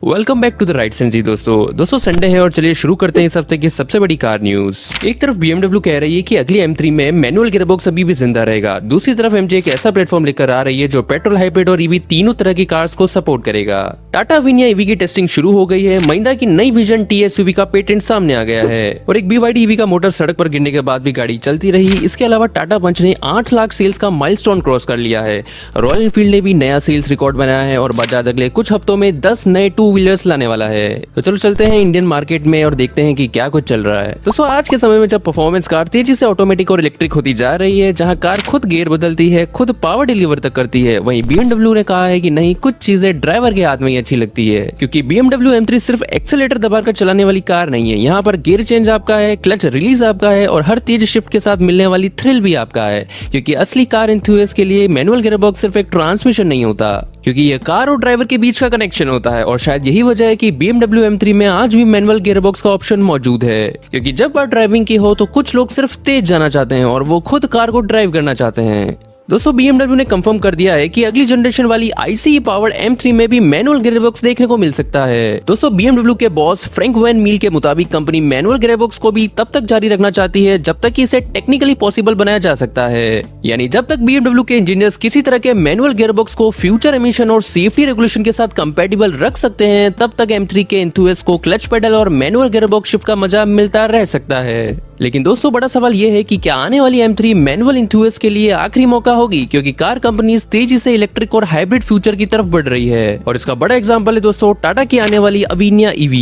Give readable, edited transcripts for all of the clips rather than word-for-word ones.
Welcome back to the right sense जी दोस्तों Sunday है और चलिए शुरू करते हैं इस हफ्ते की सबसे बड़ी कार न्यूज। एक तरफ BMW कह रही है कि अगली M3 में मैनुअल गियरबॉक्स अभी भी जिंदा रहेगा, दूसरी तरफ MG एक ऐसा प्लेटफॉर्म लेकर आ रही है जो पेट्रोल, हाइब्रिड और EV तीनों तरह की कार्स को सपोर्ट करेगा। टाटा अविनिया EV की टेस्टिंग शुरू हो गई है। महिंद्रा की नई विजन T SUV का पेटेंट सामने आ गया है और एक BYD EV का मोटर सड़क पर गिरने के बाद भी गाड़ी चलती रही। इसके अलावा टाटा पंच ने 8 लाख सेल्स का माइलस्टोन क्रॉस कर लिया है। रॉयल एनफील्ड ने भी नया सेल्स रिकॉर्ड बनाया है और बजाज अगले कुछ हफ्तों में 10 नए 2 व्हीलर्स लाने वाला है। तो चलो चलते हैं इंडियन मार्केट में और देखते हैं कि क्या कुछ चल रहा है। दोस्तों आज के समय में जब परफॉर्मेंस कार तेजी से ऑटोमेटिक और इलेक्ट्रिक होती जा रही है, जहां कार खुद गियर बदलती है, खुद पावर डिलीवर तक करती है, वहीं BMW ने कहा है कि नहीं, कुछ चीजें ड्राइवर के हाथ में ही अच्छी लगती है, क्योंकि BMW M3 सिर्फ एक्सेलेरेटर दबाकर चलाने वाली कार नहीं है। यहाँ पर गियर चेंज आपका है, क्लच रिलीज आपका है और हर तेज शिफ्ट के साथ मिलने वाली थ्रिल भी आपका है, क्योंकि असली कार एंथुसियास्ट के लिए मैनुअल गियरबॉक्स सिर्फ एक ट्रांसमिशन नहीं होता, क्योंकि ये कार और ड्राइवर के बीच का कनेक्शन होता है। और शायद यही वजह है कि BMW M3 में आज भी मैनुअल गियरबॉक्स का ऑप्शन मौजूद है, क्योंकि जब बात ड्राइविंग की हो तो कुछ लोग सिर्फ तेज जाना चाहते हैं और वो खुद कार को ड्राइव करना चाहते हैं। दोस्तों BMW ने कंफर्म कर दिया है कि अगली जनरेशन वाली ICE पावर्ड M3 में भी मैनुअल गियरबॉक्स देखने को मिल सकता है। दोस्तों BMW के बॉस फ्रैंक वैन मील के मुताबिक कंपनी मैनुअल गियरबॉक्स को भी तब तक जारी रखना चाहती है जब तक कि इसे टेक्निकली पॉसिबल बनाया जा सकता है, यानी जब तक BMW के इंजीनियर्स किसी तरह के मैनुअल गियरबॉक्स को फ्यूचर एमिशन और सेफ्टी रेगुलेशन के साथ कंपैटिबल रख सकते हैं, तब तक M3 के एंथुसियास्ट को क्लच पेडल और मैनुअल गियरबॉक्स शिफ्ट का मजा मिलता रह सकता है। लेकिन दोस्तों बड़ा सवाल यह है कि क्या आने वाली M3 मैनुअल एंथुसियास्ट के लिए आखिरी मौका होगी, क्योंकि कार कंपनी तेजी से इलेक्ट्रिक और हाइब्रिड फ्यूचर की तरफ बढ़ रही है। और इसका बड़ा एग्जांपल है दोस्तों टाटा की आने वाली अविनिया EV।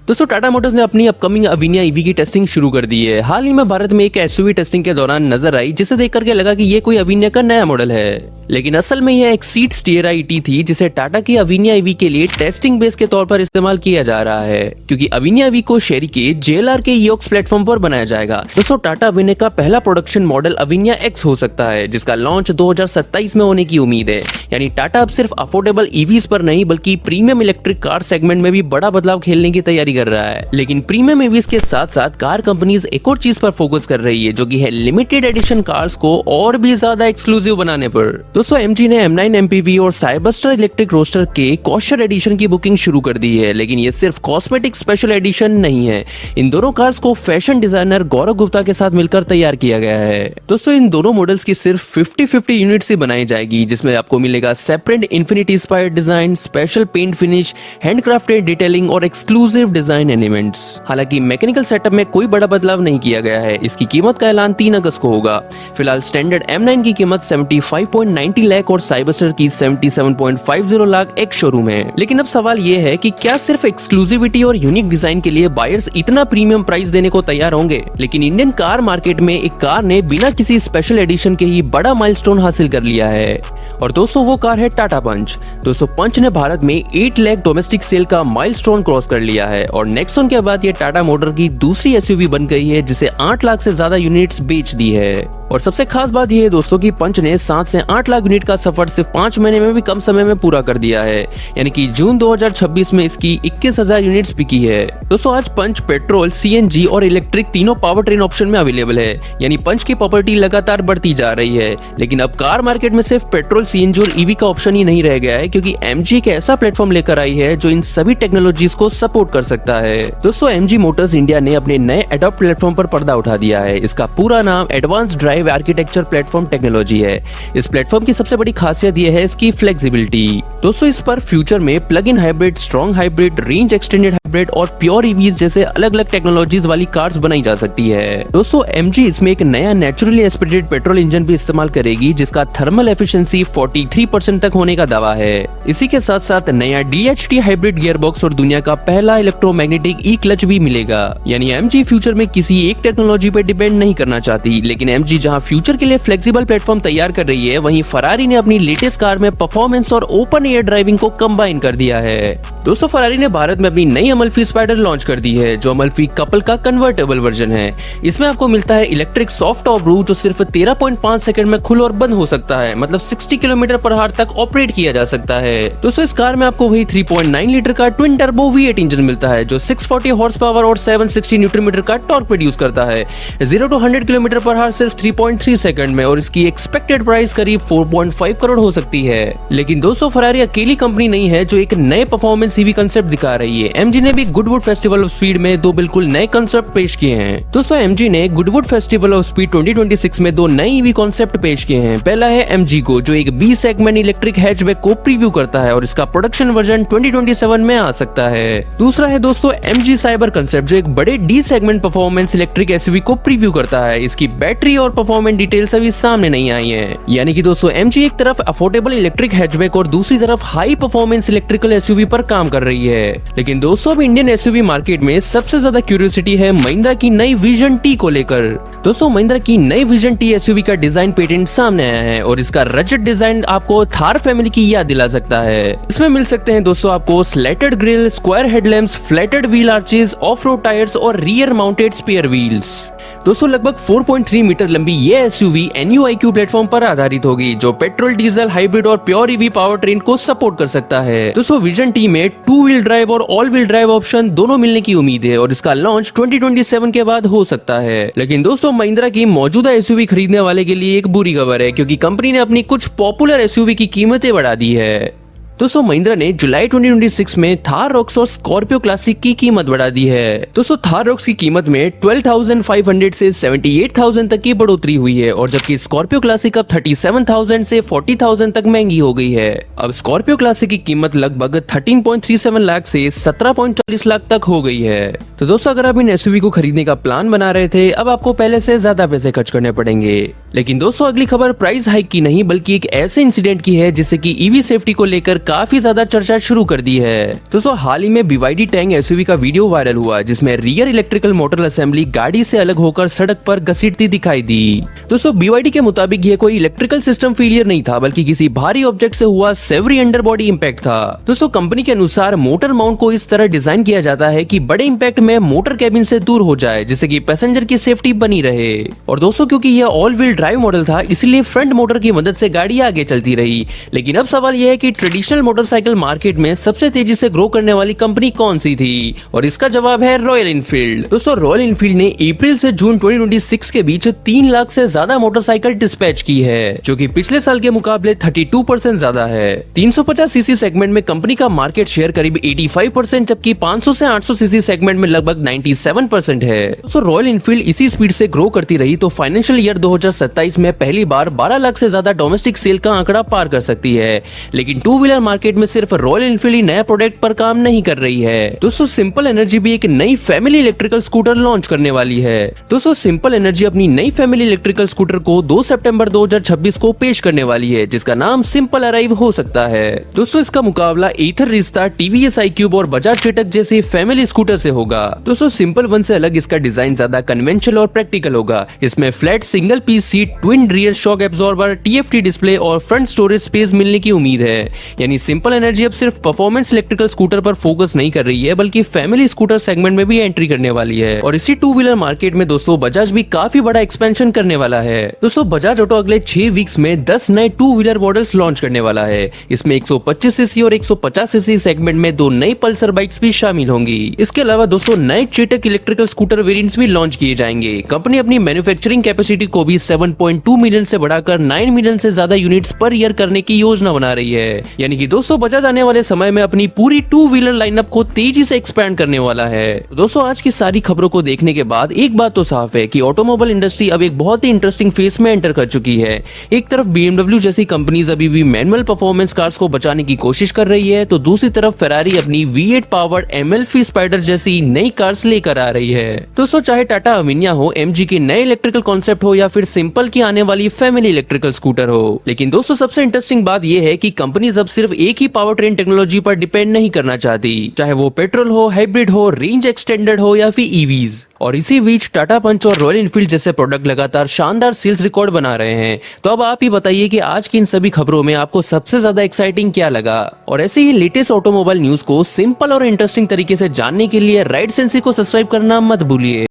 दोस्तों टाटा मोटर्स ने अपनी अपकमिंग अविनिया EV की टेस्टिंग शुरू कर दी है। हाल ही में भारत में एक SUV टेस्टिंग के दौरान नजर आई, जिसे देख करके लगा कि ये कोई अविनिया का नया मॉडल है, लेकिन असल में यह एक सीट स्टीयर IT थी, जिसे टाटा की अविनिया EV के लिए टेस्टिंग बेस के तौर पर इस्तेमाल किया जा रहा है, क्योंकि अविनिया EV को शेरी के JLR के EOX प्लेटफॉर्म पर बनाया जाएगा। दोस्तों टाटा अविनिया का पहला प्रोडक्शन मॉडल अविनिया X हो सकता है, जिसका लॉन्च 2027 में होने की उम्मीद है। यानी टाटा अब सिर्फ अफोर्डेबल EVs पर नहीं बल्कि प्रीमियम इलेक्ट्रिक कार सेगमेंट में भी बड़ा बदलाव खेलने की तैयारी कर रहा है। लेकिन प्रीमियम EVs के साथ साथ कार कंपनीज एक और चीज पर फोकस कर रही है, जो कि है लिमिटेड एडिशन कार्स को और भी ज्यादा एक्सक्लूसिव बनाने पर। दोस्तों MG ने M9 MPV और साइबरस्टर इलेक्ट्रिक रोस्टर के कॉशर एडिशन की बुकिंग शुरू कर दी है, लेकिन ये सिर्फ कॉस्मेटिक स्पेशल एडिशन नहीं है। इन दोनों कार्स को फैशन डिजाइनर गौरव गुप्ता के साथ मिलकर तैयार किया गया है। दोस्तों इन दोनों मॉडल्स की सिर्फ 50-50 यूनिट्स ही बनाई जाएगी, जिसमें आपको मिलेगा separate infinity inspired design, special paint finish, handcrafted detailing और एक्सक्लूसिव डिजाइन एलिमेंट्स। हालांकि मैकेनिकल सेटअप में कोई बड़ा बदलाव नहीं किया गया है। इसकी कीमत का ऐलान 3 अगस्त को होगा। फिलहाल स्टैंडर्ड M9 की कीमत 75.90 लाख और साइबरस्टर की 77.50 लाख एक शोरूम है। लेकिन अब सवाल ये है कि क्या सिर्फ एक्सक्लूसिविटी और यूनिक डिजाइन के लिए बायर्स इतना प्रीमियम प्राइस देने को तैयार होंगे? लेकिन इंडियन कार मार्केट में एक कार ने बिना किसी स्पेशल एडिशन के ही बड़ा माइलस्टोन हासिल कर लिया है, और दोस्तों वो कार है टाटा पंच। दोस्तों पंच ने भारत में 8 लाख डोमेस्टिक सेल का माइलस्टोन क्रॉस कर लिया है और नेक्सॉन के बाद ये टाटा मोटर की दूसरी SUV बन गई है, जिसे 8 लाख से ज्यादा यूनिट्स बेच दी है। और सबसे खास बात यह है दोस्तों कि पंच ने 7 से 8 लाख यूनिट का सफर सिर्फ 5 महीने में भी कम समय में पूरा कर दिया है, यानी कि जून 2026 में इसकी 21,000 यूनिट्स बिकी है। दोस्तों आज पंच पेट्रोल, CNG और इलेक्ट्रिक तीनों पावर ट्रेन ऑप्शन में अवेलेबल है, यानी पंच की पॉपुलैरिटी लगातार बढ़ती जा रही है। लेकिन अब कार मार्केट में सिर्फ पेट्रोल, CNG और EV का ऑप्शन ही नहीं रह गया है, क्योंकि MG एक ऐसा प्लेटफॉर्म लेकर आई है जो इन सभी टेक्नोलॉजीज को सपोर्ट कर सकता है। दोस्तों MG मोटर्स इंडिया ने अपने नए एडॉप्ट प्लेटफॉर्म पर पर्दा उठा दिया है। इसका पूरा नाम advance drive architecture platform technology है। इस प्लेटफॉर्म की सबसे बड़ी खासियत यह है इसकी फ्लेक्सिबिलिटी। दोस्तों इस पर फ्यूचर में plug in hybrid, strong hybrid, range extended hybrid और प्योर EVs जैसे अलग अलग टेक्नोलॉजीज वाली कार्स बनाई जा सकती है। दोस्तों MG इसमें एक नया नेचुरली एस्पिरेटेड पेट्रोल इंजन भी इस्तेमाल करेगी, जिसका थर्मल एफिशिएंसी 43% तक होने का दावा है। इसी के साथ साथ नया DHT हाइब्रिड गियरबॉक्स और दुनिया का पहला इलेक्ट्रोमैग्नेटिक क्लच भी मिलेगा। यानी MG फ्यूचर में किसी एक टेक्नोलॉजी पर डिपेंड नहीं करना चाहती। लेकिन MG जहां फ्यूचर के लिए फ्लेक्सिबल प्लेटफॉर्म तैयार कर रही है, वहीं फरारी ने अपनी लेटेस्ट कार में परफॉर्मेंस और ओपन एयर ड्राइविंग को कंबाइन कर दिया है। दोस्तों फरारी ने भारत में अपनी नई अमल्फी स्पाइडर लॉन्च कर दी है, जो अमल्फी कपल का कन्वर्टेबल वर्जन है। इसमें आपको मिलता है इलेक्ट्रिक सॉफ्ट टॉप रूफ जो सिर्फ 13.5 सेकंड में खुल और बंद हो सकता है, मतलब 60 किलोमीटर पर आवर तक ऑपरेट किया जा सकता है। दोस्तों इस कार में आपको वही 3.9 लीटर का ट्विन टर्बो V8 इंजन मिलता है जो 640 हॉर्स पावर और 760 न्यूटन मीटर का टॉर्क प्रोड्यूस करता है। 0 to 100 किलोमीटर पर आवर सिर्फ 3.3 सेकंड में, और इसकी एक्सपेक्टेड प्राइस करीब 4.5 करोड़ हो सकती है। लेकिन दोस्तों फरारी अकेली कंपनी नहीं है जो एक नए परफॉर्मेंस ईवी कंसेप्ट दिखा रही है। MG ने भी गुडवुड फेस्टिवल ऑफ स्पीड में दो बिल्कुल नए कंसेप्ट पेश किए हैं। दोस्तों MG ने गुडवुड फेस्टिवल ऑफ स्पीड 2026 में दो नए ईवी कंसेप्ट पेश किए हैं। पहला है MG Go जो एक B सेगमेंट इलेक्ट्रिक हैचबैक को प्रीव्यू करता है और इसका प्रोडक्शन वर्जन 2027 में आ सकता है। दूसरा है दोस्तों MG साइबर कंसेप्ट जो एक बड़े D segment performance electric SUV को प्रीव्यू करता है। इसकी बैटरी और परफॉर्मेंस डिटेल्स अभी सामने नहीं आई है। यानी कि दोस्तों MG एक तरफ अफोर्डेबल इलेक्ट्रिक हैचबैक और दूसरी तरफ हाई परफॉर्मेंस इलेक्ट्रिकल SUV पर काम कर रही है। लेकिन दोस्तों अब इंडियन SUV मार्केट में सबसे ज्यादा क्यूरियोसिटी है महिंद्रा की नई विजन T को लेकर। दोस्तों महिंद्रा की नई विजन T SUV का डिजाइन पेटेंट सामने आया है और इसका रजट डिजाइन आपको थार फैमिली की याद दिला सकता है। इसमें मिल सकते हैं दोस्तों आपको slatted grille, square headlamps, flared wheel arches, off road tyres और रियर माउंटेड स्पेयर व्हील्स। दोस्तों लगभग 4.3 मीटर लंबी ये SUV NUIQ प्लेटफॉर्म पर आधारित होगी जो पेट्रोल, डीजल, हाइब्रिड और प्योर EV पावर ट्रेन को सपोर्ट कर सकता है। दोस्तों विजन T में 2 व्हील ड्राइव और ऑल व्हील ड्राइव ऑप्शन दोनों मिलने की उम्मीद है और इसका लॉन्च 2027 के बाद हो सकता है। लेकिन दोस्तों महिंद्रा की मौजूदा SUV खरीदने वाले के लिए एक बुरी खबर है क्योंकि कंपनी ने अपनी कुछ पॉपुलर SUV की कीमतें बढ़ा दी है। दोस्तों महिंद्रा ने जुलाई 2026 में थार रॉक्स और स्कॉर्पियो क्लासिक की कीमत बढ़ा दी है। दोस्तों थार रॉक्स की कीमत में 12,500 से 78,000 तक की बढ़ोतरी हुई है और जबकि स्कॉर्पियो क्लासिक अब 37,000 से 40,000 तक महंगी हो गई है। अब स्कॉर्पियो क्लासिक की कीमत लगभग 13.37 लाख से 17.40 लाख तक हो गई है। तो दोस्तों अगर आप इन SUV को खरीदने का प्लान बना रहे थे, अब आपको पहले से ज्यादा पैसे खर्च करने पड़ेंगे। लेकिन दोस्तों अगली खबर प्राइस हाइक की नहीं बल्कि एक ऐसे इंसिडेंट की है जिससे कि EV सेफ्टी को लेकर काफी ज्यादा चर्चा शुरू कर दी है। दोस्तों हाल ही में BYD टैंग SUV का वीडियो वायरल हुआ जिसमें रियर इलेक्ट्रिकल मोटर असेंबली गाड़ी से अलग होकर सड़क पर घसीटती दिखाई दी। दोस्तों BYD के मुताबिक ये कोई इलेक्ट्रिकल सिस्टम फेलियर नहीं था बल्कि किसी भारी ऑब्जेक्ट से हुआ सेवरी अंडर बॉडी इम्पैक्ट था। दोस्तों कंपनी के अनुसार मोटर माउंट को इस तरह डिजाइन किया जाता है कि बड़े इम्पैक्ट में मोटर कैबिन से दूर हो जाए जिससे कि पैसेंजर की सेफ्टी बनी रहे। और दोस्तों क्योंकि यह ऑल व्हील ड्राइव मॉडल था इसलिए फ्रंट मोटर की मदद से गाड़ी आगे चलती रही। लेकिन अब सवाल यह है कि ट्रेडिशनल मोटरसाइकिल मार्केट में सबसे तेजी से ग्रो करने वाली कंपनी कौन सी थी, और इसका जवाब है रॉयल इनफील्ड। दोस्तों रॉयल इनफील्ड ने अप्रैल से जून 2026 के बीच 3 लाख से ज्यादा मोटरसाइकिल डिस्पैच की है जो कि पिछले साल के मुकाबले 32% ज्यादा है। 350 सीसी सेगमेंट में कंपनी का मार्केट शेयर करीब 85% जबकि 500 से 800 सीसी सेगमेंट में लगभग 97% है। दोस्तों रॉयल इनफील्ड इसी स्पीड से ग्रो करती रही तो फाइनेंशियल ईयर 2027 में पहली बार 12 लाख से ज्यादा डोमेस्टिक सेल का आंकड़ा पार कर सकती है। लेकिन टू व्हीलर मार्केट में सिर्फ रॉयल इनफील्ड नया प्रोडक्ट पर काम नहीं कर रही है। दोस्तों सिंपल एनर्जी भी एक नई फैमिली इलेक्ट्रिकल स्कूटर लॉन्च करने वाली है। दोस्तों सिंपल एनर्जी अपनी नई फैमिली इलेक्ट्रिकल स्कूटर को 2 सितंबर 2026 को पेश करने वाली है जिसका नाम सिंपल अराइव हो सकता है। दोस्तों इसका मुकाबला एथर रिस्ता, TVS iQube और बजाज चेतक जैसे फैमिली स्कूटर से होगा। दोस्तों सिंपल वन से अलग इसका डिजाइन ज्यादा कन्वेंशनल और प्रैक्टिकल होगा। इसमें flat single piece seat, twin rear shock absorber, TFT display और फ्रंट स्टोरेज स्पेस मिलने की उम्मीद है। यानी सिंपल एनर्जी अब सिर्फ परफॉर्मेंस इलेक्ट्रिकल स्कूटर पर फोकस नहीं कर रही है बल्कि फैमिली स्कूटर सेगमेंट में भी एंट्री करने वाली है। और इसी टू व्हीलर मार्केट में दोस्तों बजाज भी काफी बड़ा एक्सपेंशन करने वाला है। दोस्तों बजाज ऑटो अगले 6 वीक्स में 10 नए टू व्हीलर मॉडल्स लॉन्च करने वाला है। इसमें 125 सीसी और 150 सीसी सेगमेंट में 2 नई पल्सर बाइक्स भी शामिल होंगी। इसके अलावा दोस्तों नए चेतक इलेक्ट्रिकल स्कूटर वेरिएंट्स भी लॉन्च किए जाएंगे। कंपनी अपनी मैन्युफैक्चरिंग कैपेसिटी को भी 7.2 मिलियन से बढ़ाकर 9 मिलियन से ज्यादा यूनिट्स पर ईयर करने की योजना बना रही है। यानी कि दोस्तों बजाज आने वाले समय में अपनी पूरी टू व्हीलर लाइनअप को तेजी से एक्सपैंड करने वाला है। दोस्तों आज की सारी खबरों को देखने के बाद एक बात तो साफ है कि ऑटोमोबाइल इंडस्ट्री अब एक बहुत ही इंटरेस्टिंग फेज में एंटर कर चुकी है। एक तरफ BMW जैसी कंपनीज अभी भी मैनुअल परफॉर्मेंस कार्स को बचाने की कोशिश कर रही है तो दूसरी तरफ फेरारी अपनी V8 पावर्ड MLF स्पाइडर जैसी नई कार्स लेकर आ रही है। दोस्तों चाहे टाटा अविनिया हो, MG के नए इलेक्ट्रिकल कॉन्सेप्ट हो या फिर सिंपल की आने वाली फैमिली इलेक्ट्रिकल स्कूटर हो, लेकिन दोस्तों सबसे इंटरेस्टिंग बात यह है कि कंपनीज अब सिर्फ एक ही पावर ट्रेन टेक्नोलॉजी पर डिपेंड नहीं करना चाहती, चाहे वो पेट्रोल हो, हाइब्रिड हो, रेंज एक्सटेंडेड हो या फिर EVs। और इसी बीच टाटा पंच और रॉयल इनफील्ड जैसे प्रोडक्ट लगातार शानदार सेल्स रिकॉर्ड बना रहे हैं। तो अब आप ही बताइए कि आज की इन सभी खबरों में आपको सबसे ज्यादा एक्साइटिंग क्या लगा। और ऐसे ही लेटेस्ट ऑटोमोबाइल न्यूज को सिंपल और इंटरेस्टिंग तरीके से जानने के लिए राइट सेंसी को सब्सक्राइब करना मत भूलिए।